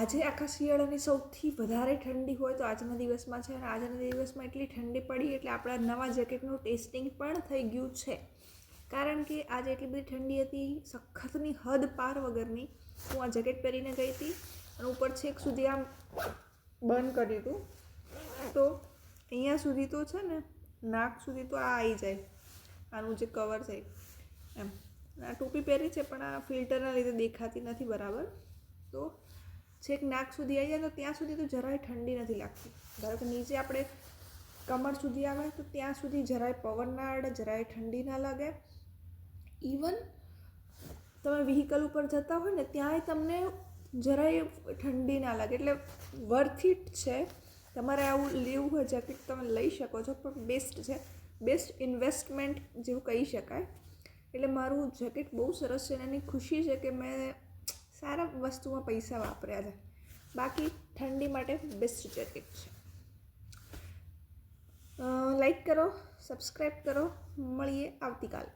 આજે આખા શિયાળાની સૌથી વધારે ઠંડી હોય તો આજના દિવસમાં છે, અને આજના દિવસમાં એટલી ઠંડી પડી એટલે આપણા નવા જેકેટનું ટેસ્ટિંગ પણ થઈ ગયું છે. કારણ કે આજે એટલી બધી ઠંડી હતી, સખતની હદ પાર વગરની. હું આ જેકેટ પહેરીને ગઈ હતી અને ઉપર છેક સુધી આમ બંધ કર્યું હતું, તો અહીંયા સુધી તો છે ને નાક સુધી તો આ આવી જાય, આનું જે કવર છે એમ. આ ટોપી પહેરી છે પણ આ ફિલ્ટરના લીધે દેખાતી નથી બરાબર, તો છેક નાક સુધી આવી જાય તો ત્યાં સુધી તો જરાય ઠંડી નથી લાગતી. ધારો કે નીચે આપણે કમર સુધી આવે તો ત્યાં સુધી જરાય પવન ના અડે, જરાય ઠંડી ના લાગે. ઇવન તમે વ્હીકલ ઉપર જતા હોય ને ત્યાંય તમને જરાય ઠંડી ના લાગે. એટલે વર્થ ઇટ છે. તમારે આવું લેવું હોય જેકેટ તમે લઈ શકો છો, પણ બેસ્ટ છે, બેસ્ટ ઇન્વેસ્ટમેન્ટ જેવું કહી શકાય. એટલે મારું જેકેટ બહુ સરસ છે અને એની ખુશી છે કે મેં સારા વસ્તુમાં પૈસા વાપર્યા છે. બાકી ઠંડી માટે બેસ્ટ જેકેટ છે. લાઈક કરો, સબસ્ક્રાઈબ કરો. મળીએ આવતીકાલ.